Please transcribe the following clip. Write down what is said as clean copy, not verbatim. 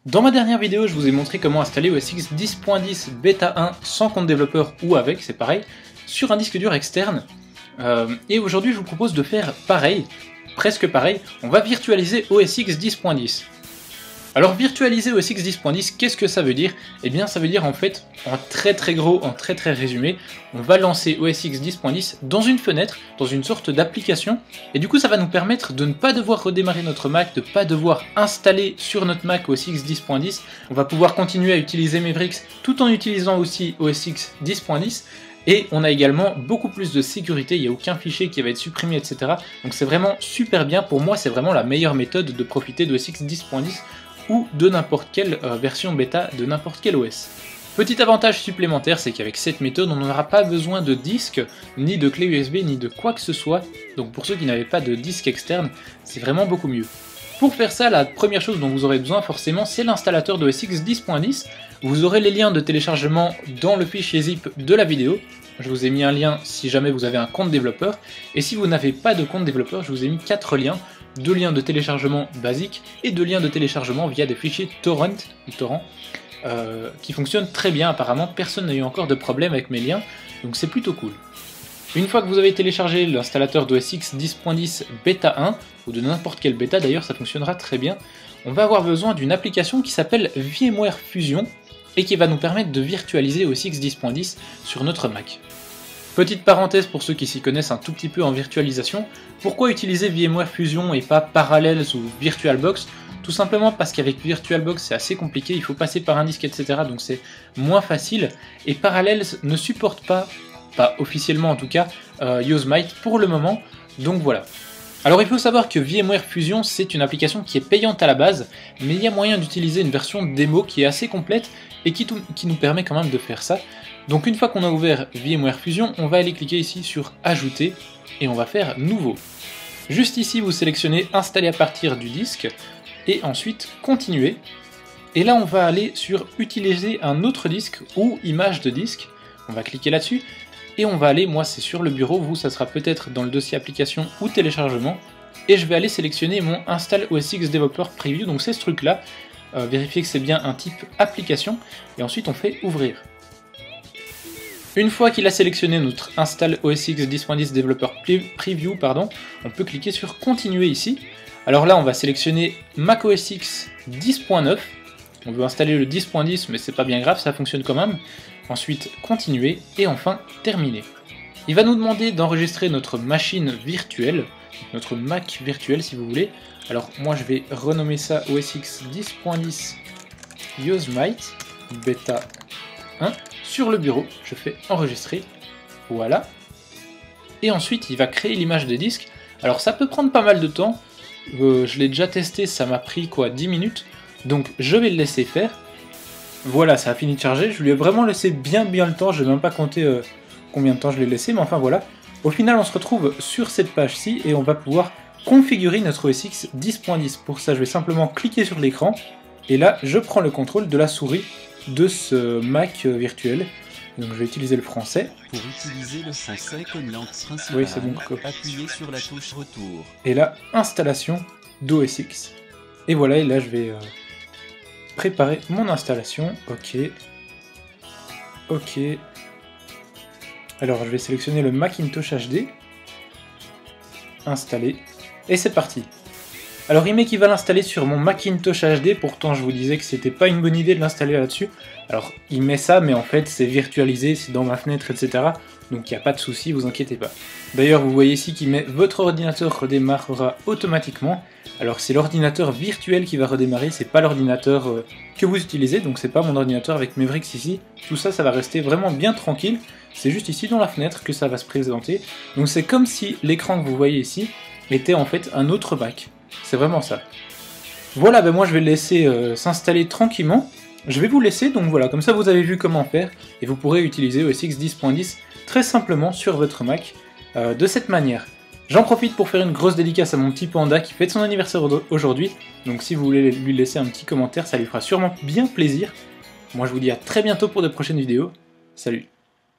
Dans ma dernière vidéo, je vous ai montré comment installer OS X 10.10 Beta 1 sans compte développeur ou avec, c'est pareil, sur un disque dur externe. Et aujourd'hui, je vous propose de faire pareil, presque pareil, on va virtualiser OS X 10.10. Alors virtualiser OS X 10.10, qu'est-ce que ça veut dire? Eh bien ça veut dire en fait, en très gros, en très résumé, on va lancer OS X 10.10 dans une fenêtre, dans une sorte d'application, et du coup ça va nous permettre de ne pas devoir redémarrer notre Mac, de ne pas devoir installer sur notre Mac OS X 10.10, on va pouvoir continuer à utiliser Mavericks tout en utilisant aussi OS X 10.10, et on a également beaucoup plus de sécurité, il n'y a aucun fichier qui va être supprimé, etc. Donc c'est vraiment super bien, pour moi c'est vraiment la meilleure méthode de profiter d'OS X 10.10 ou de n'importe quelle version bêta de n'importe quel OS. Petit avantage supplémentaire, c'est qu'avec cette méthode, on n'aura pas besoin de disque, ni de clé USB, ni de quoi que ce soit. Donc pour ceux qui n'avaient pas de disque externe, c'est vraiment beaucoup mieux. Pour faire ça, la première chose dont vous aurez besoin forcément, c'est l'installateur d'OS X 10.10. Vous aurez les liens de téléchargement dans le fichier zip de la vidéo. Je vous ai mis un lien si jamais vous avez un compte développeur. Et si vous n'avez pas de compte développeur, je vous ai mis 4 liens. 2 liens de téléchargement basique et 2 liens de téléchargement via des fichiers torrent, qui fonctionnent très bien apparemment. Personne n'a eu encore de problème avec mes liens, donc c'est plutôt cool. Une fois que vous avez téléchargé l'installateur d'OS X 10.10 Beta 1, ou de n'importe quelle bêta d'ailleurs, ça fonctionnera très bien, on va avoir besoin d'une application qui s'appelle VMware Fusion, et qui va nous permettre de virtualiser OS X 10.10 sur notre Mac. Petite parenthèse pour ceux qui s'y connaissent un tout petit peu en virtualisation, pourquoi utiliser VMware Fusion et pas Parallels ou VirtualBox? Tout simplement parce qu'avec VirtualBox c'est assez compliqué, il faut passer par un disque, etc. Donc c'est moins facile, et Parallels ne supporte pas officiellement en tout cas, Yosemite pour le moment, donc voilà. Alors il faut savoir que VMware Fusion c'est une application qui est payante à la base, mais il y a moyen d'utiliser une version démo qui est assez complète et qui nous permet quand même de faire ça. Donc une fois qu'on a ouvert VMware Fusion, on va aller cliquer ici sur Ajouter et on va faire Nouveau. Juste ici vous sélectionnez Installer à partir du disque et ensuite Continuer. Et là on va aller sur Utiliser un autre disque ou Image de disque. On va cliquer là-dessus. Et on va aller, moi c'est sur le bureau, vous ça sera peut-être dans le dossier application ou téléchargement, et je vais aller sélectionner mon Install OS X Developer Preview, donc c'est ce truc là, vérifier que c'est bien un type application, et ensuite on fait ouvrir. Une fois qu'il a sélectionné notre Install OS X 10.10 Developer Preview, on peut cliquer sur continuer ici. Alors là on va sélectionner Mac OS X 10.9, on veut installer le 10.10 mais c'est pas bien grave, ça fonctionne quand même. Ensuite continuer et enfin terminer. Il va nous demander d'enregistrer notre machine virtuelle, notre Mac virtuel si vous voulez. Alors moi je vais renommer ça OS X 10.10 Yosemite Beta 1. Sur le bureau, je fais enregistrer, voilà. Et ensuite il va créer l'image de disque. Alors ça peut prendre pas mal de temps, je l'ai déjà testé, ça m'a pris 10 minutes, donc je vais le laisser faire. Voilà, ça a fini de charger, je lui ai vraiment laissé bien le temps, je n'ai même pas compté combien de temps je l'ai laissé, mais enfin voilà. Au final, on se retrouve sur cette page-ci et on va pouvoir configurer notre OS X 10.10. Pour ça, je vais simplement cliquer sur l'écran, et là, je prends le contrôle de la souris de ce Mac virtuel. Donc je vais utiliser le français. Pour utiliser le français comme langue principale, oui, c'est bon. Appuyez sur la touche retour. Et là, installation d'OS X. Et voilà, et là, je vais... préparer mon installation, ok. Alors je vais sélectionner le Macintosh HD, installer, et c'est parti. Alors il met qu'il va l'installer sur mon Macintosh HD, pourtant je vous disais que c'était pas une bonne idée de l'installer là-dessus. Alors il met ça, mais en fait c'est virtualisé, c'est dans ma fenêtre, etc. Donc il n'y a pas de souci, vous inquiétez pas. D'ailleurs vous voyez ici qu'il met votre ordinateur redémarrera automatiquement. Alors c'est l'ordinateur virtuel qui va redémarrer, c'est pas l'ordinateur que vous utilisez, donc c'est pas mon ordinateur avec Mavericks ici. Tout ça, ça va rester vraiment bien tranquille, c'est juste ici dans la fenêtre que ça va se présenter. Donc c'est comme si l'écran que vous voyez ici était en fait un autre Mac, c'est vraiment ça. Voilà, ben moi je vais le laisser s'installer tranquillement. Je vais vous laisser, donc voilà, comme ça vous avez vu comment faire, et vous pourrez utiliser OS X 10.10 très simplement sur votre Mac de cette manière. J'en profite pour faire une grosse dédicace à mon petit panda qui fête son anniversaire aujourd'hui, donc si vous voulez lui laisser un petit commentaire, ça lui fera sûrement bien plaisir. Moi je vous dis à très bientôt pour de prochaines vidéos, salut!